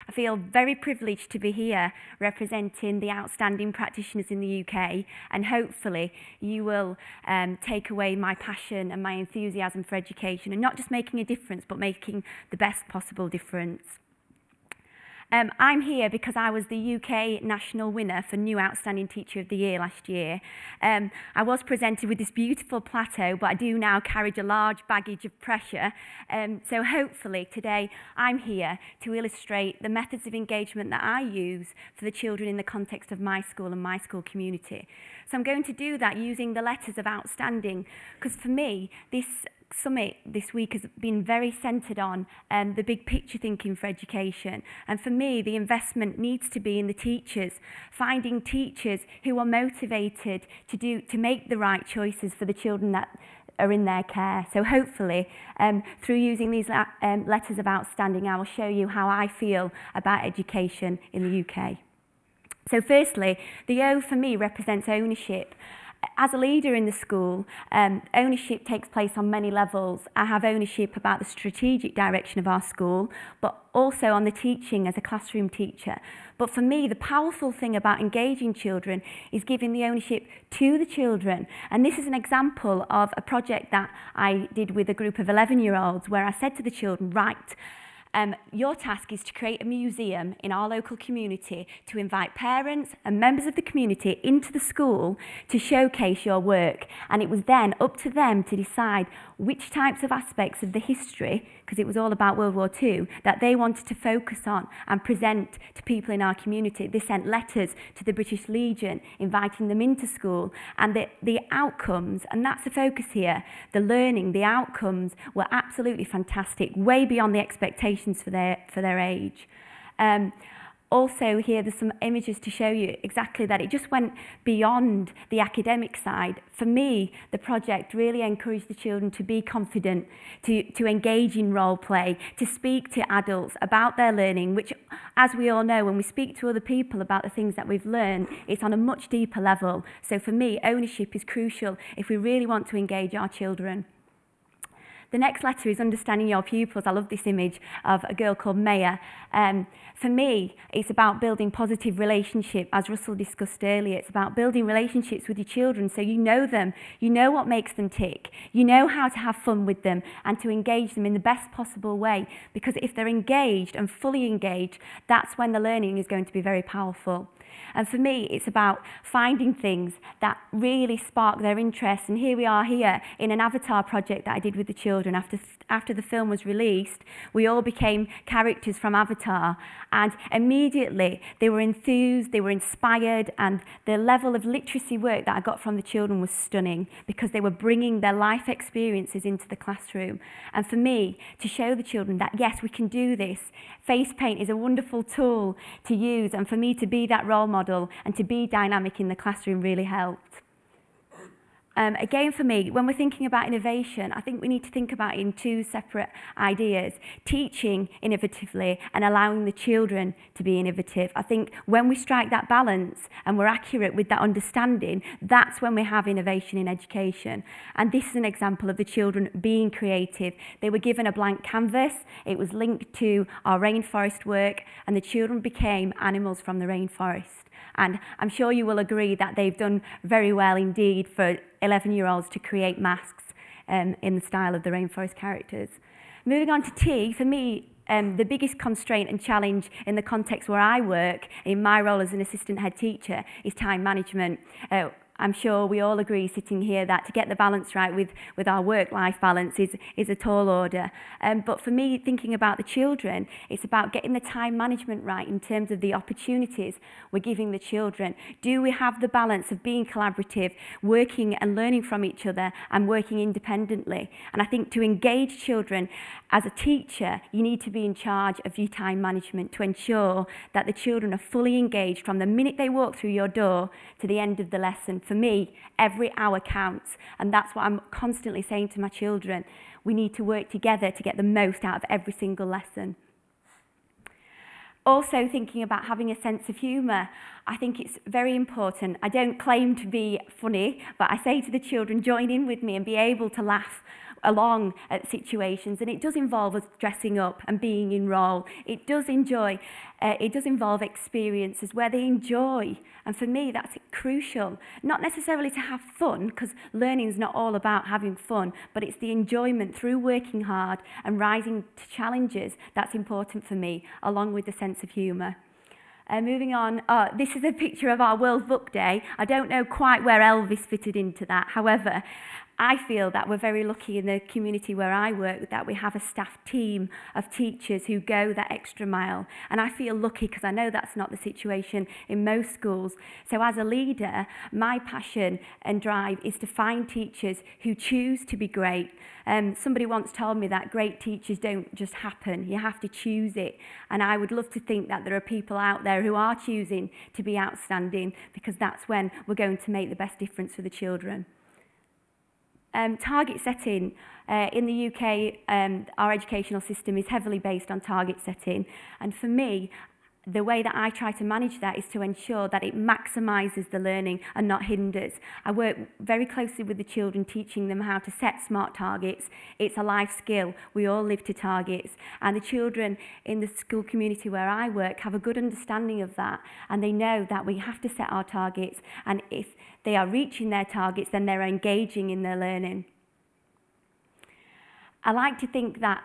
I feel very privileged to be here representing the outstanding practitioners in the UK, and hopefully you will take away my passion and my enthusiasm for education, and not just making a difference, but making the best possible difference. I'm here because I was the UK national winner for New Outstanding Teacher of the Year last year. I was presented with this beautiful plateau, but I do now carry a large baggage of pressure. So hopefully today I'm here to illustrate the methods of engagement that I use for the children in the context of my school and my school community. So I'm going to do that using the letters of outstanding, because for me, this summit this week has been very centred on the big picture thinking for education, and for me the investment needs to be in the teachers, finding teachers who are motivated to make the right choices for the children that are in their care. So hopefully through using these letters of outstanding, I will show you how I feel about education in the UK. So firstly, the O for me represents ownership. As a leader in the school, ownership takes place on many levels. I have ownership about the strategic direction of our school, but also on the teaching as a classroom teacher. But for me, the powerful thing about engaging children is giving the ownership to the children. And this is an example of a project that I did with a group of 11-year-olds where I said to the children, right, your task is to create a museum in our local community to invite parents and members of the community into the school to showcase your work. And it was then up to them to decide which types of aspects of the history, because it was all about World War II, that they wanted to focus on and present to people in our community. They sent letters to the British Legion inviting them into school, and the outcomes, and that's the focus here, the learning, the outcomes were absolutely fantastic, way beyond the expectations for their age. Also here, there's some images to show you exactly that. It just went beyond the academic side. For me, the project really encouraged the children to be confident, to engage in role play, to speak to adults about their learning, which, as we all know, when we speak to other people about the things that we've learned, it's on a much deeper level. So for me, ownership is crucial if we really want to engage our children. The next letter is understanding your pupils. I love this image of a girl called Maya. For me, it's about building positive relationships, as Russell discussed earlier. It's about building relationships with your children so you know them, you know what makes them tick, you know how to have fun with them and to engage them in the best possible way. Because if they're engaged and fully engaged, that's when the learning is going to be very powerful. And for me, it's about finding things that really spark their interest. And here we are here in an avatar project that I did with the children. After the film was released, we all became characters from Avatar. And immediately they were enthused, they were inspired, and the level of literacy work that I got from the children was stunning because they were bringing their life experiences into the classroom. And for me, to show the children that, yes, we can do this. Face paint is a wonderful tool to use, and for me to be that role model and to be dynamic in the classroom really helped. Again, for me, when we're thinking about innovation, I think we need to think about it in two separate ideas: teaching innovatively and allowing the children to be innovative. I think when we strike that balance and we're accurate with that understanding, that's when we have innovation in education. And this is an example of the children being creative. They were given a blank canvas, it was linked to our rainforest work, and the children became animals from the rainforest. And I'm sure you will agree that they've done very well indeed for 11-year-olds to create masks in the style of the rainforest characters. Moving on to T, for me, the biggest constraint and challenge in the context where I work, in my role as an assistant head teacher, is time management. I'm sure we all agree sitting here that to get the balance right with our work-life balance is a tall order. But for me, thinking about the children, it's about getting the time management right in terms of the opportunities we're giving the children. Do we have the balance of being collaborative, working and learning from each other, and working independently? And I think to engage children as a teacher, you need to be in charge of your time management to ensure that the children are fully engaged from the minute they walk through your door to the end of the lesson. For me, every hour counts, and that's what I'm constantly saying to my children. We need to work together to get the most out of every single lesson. Also thinking about having a sense of humour, I think it's very important. I don't claim to be funny, but I say to the children, join in with me and be able to laugh along at situations, and it does involve us dressing up and being in role. It does involve experiences where they enjoy, and for me that's crucial. Not necessarily to have fun, because learning is not all about having fun, but it's the enjoyment through working hard and rising to challenges that's important for me, along with the sense of humour. Moving on, this is a picture of our World Book Day. I don't know quite where Elvis fitted into that. However, I feel that we're very lucky in the community where I work that we have a staff team of teachers who go that extra mile. And I feel lucky because I know that's not the situation in most schools. So as a leader, my passion and drive is to find teachers who choose to be great. Somebody once told me that great teachers don't just happen, you have to choose it. And I would love to think that there are people out there who are choosing to be outstanding, because that's when we're going to make the best difference for the children. Target setting. In the UK, our educational system is heavily based on target setting. And for me, the way that I try to manage that is to ensure that it maximises the learning and not hinders. I work very closely with the children, teaching them how to set smart targets. It's a life skill. We all live to targets. And the children in the school community where I work have a good understanding of that. And they know that we have to set our targets. And if they are reaching their targets, then they're engaging in their learning. I like to think that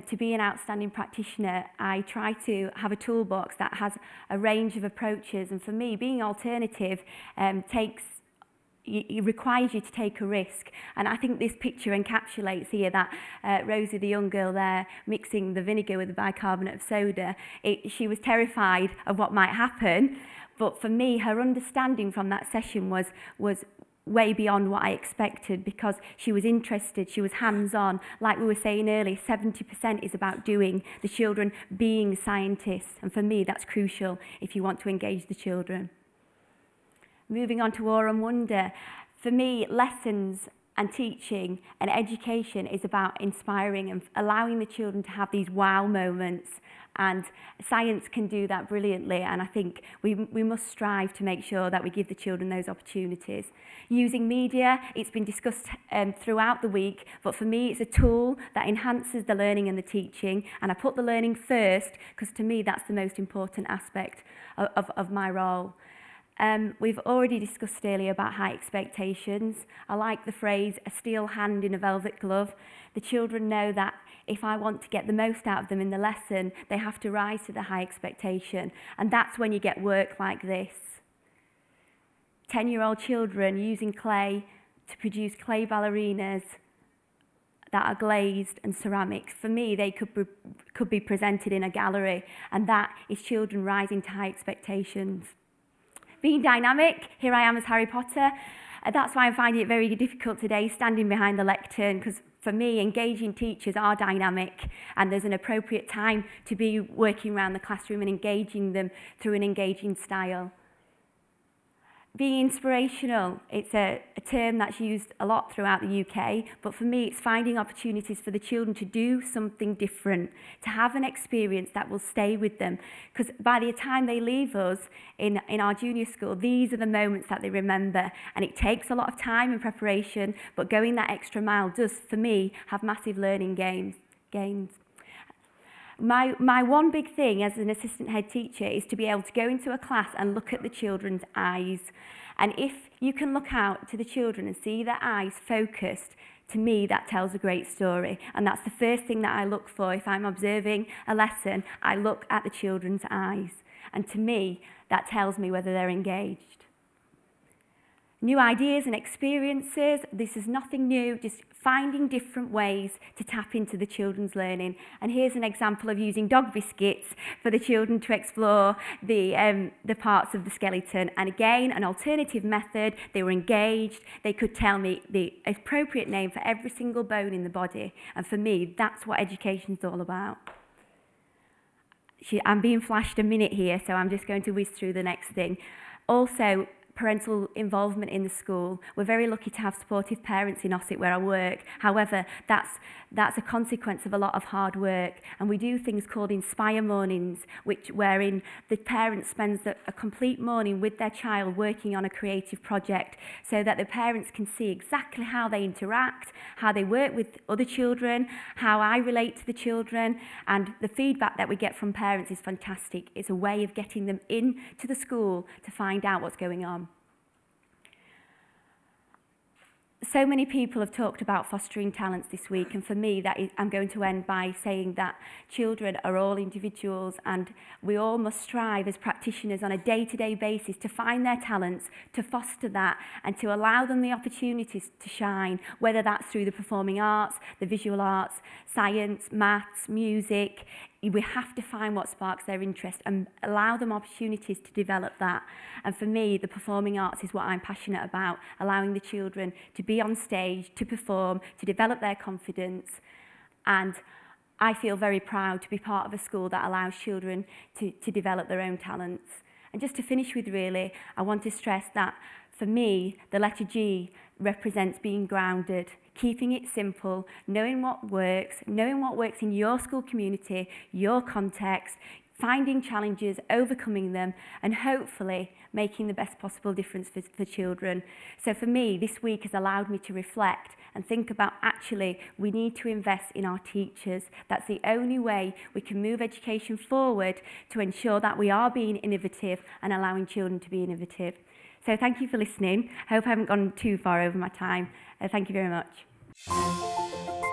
to be an outstanding practitioner, I try to have a toolbox that has a range of approaches. And for me, being alternative it requires you to take a risk. And I think this picture encapsulates here that Rosie, the young girl there, mixing the vinegar with the bicarbonate of soda. She was terrified of what might happen. But for me, her understanding from that session was way beyond what I expected, because she was interested, she was hands-on. Like we were saying earlier, 70% is about doing, the children being scientists. And for me, that's crucial if you want to engage the children. Moving on to awe and wonder. For me, lessons and teaching and education is about inspiring and allowing the children to have these wow moments. And science can do that brilliantly, and I think we must strive to make sure that we give the children those opportunities. Using media, it's been discussed throughout the week, but for me it's a tool that enhances the learning and the teaching, and I put the learning first because to me that's the most important aspect of my role. We've already discussed earlier about high expectations. I like the phrase, a steel hand in a velvet glove. The children know that if I want to get the most out of them in the lesson, they have to rise to the high expectation. And that's when you get work like this. 10-year-old children using clay to produce clay ballerinas that are glazed and ceramics. For me, they could be presented in a gallery, and that is children rising to high expectations. Being dynamic, here I am as Harry Potter. That's why I'm finding it very difficult today, standing behind the lectern, because for me, engaging teachers are dynamic, and there's an appropriate time to be working around the classroom and engaging them through an engaging style. Being inspirational, it's a term that's used a lot throughout the UK, but for me it's finding opportunities for the children to do something different, to have an experience that will stay with them. Because by the time they leave us in our junior school, these are the moments that they remember, and it takes a lot of time and preparation, but going that extra mile does, for me, have massive learning gains. My one big thing as an assistant head teacher is to be able to go into a class and look at the children's eyes. And if you can look out to the children and see their eyes focused, to me that tells a great story. And that's the first thing that I look for. If I'm observing a lesson, I look at the children's eyes. And to me, that tells me whether they're engaged. New ideas and experiences, this is nothing new, just finding different ways to tap into the children's learning. And here's an example of using dog biscuits for the children to explore the parts of the skeleton. And again, an alternative method. They were engaged. They could tell me the appropriate name for every single bone in the body. And for me, that's what education's all about. I'm being flashed a minute here, so I'm just going to whiz through the next thing. Also, parental involvement in the school. We're very lucky to have supportive parents in Ossett where I work. However, that's a consequence of a lot of hard work, and we do things called Inspire Mornings, wherein the parent spends a complete morning with their child working on a creative project so that the parents can see exactly how they interact, how they work with other children, how I relate to the children, and the feedback that we get from parents is fantastic. It's a way of getting them into the school to find out what's going on. So many people have talked about fostering talents this week, and for me, I'm going to end by saying that children are all individuals, and we all must strive as practitioners on a day-to-day basis to find their talents, to foster that, and to allow them the opportunities to shine, whether that's through the performing arts, the visual arts, science, maths, music. We have to find what sparks their interest and allow them opportunities to develop that. And for me, the performing arts is what I'm passionate about, allowing the children to be on stage, to perform, to develop their confidence. And I feel very proud to be part of a school that allows children to develop their own talents. And just to finish with, really, I want to stress that for me, the letter G represents being grounded, keeping it simple, knowing what works in your school community, your context, finding challenges, overcoming them, and hopefully making the best possible difference for children. So for me, this week has allowed me to reflect and think about, actually, we need to invest in our teachers. That's the only way we can move education forward to ensure that we are being innovative and allowing children to be innovative. So thank you for listening. I hope I haven't gone too far over my time. Thank you very much.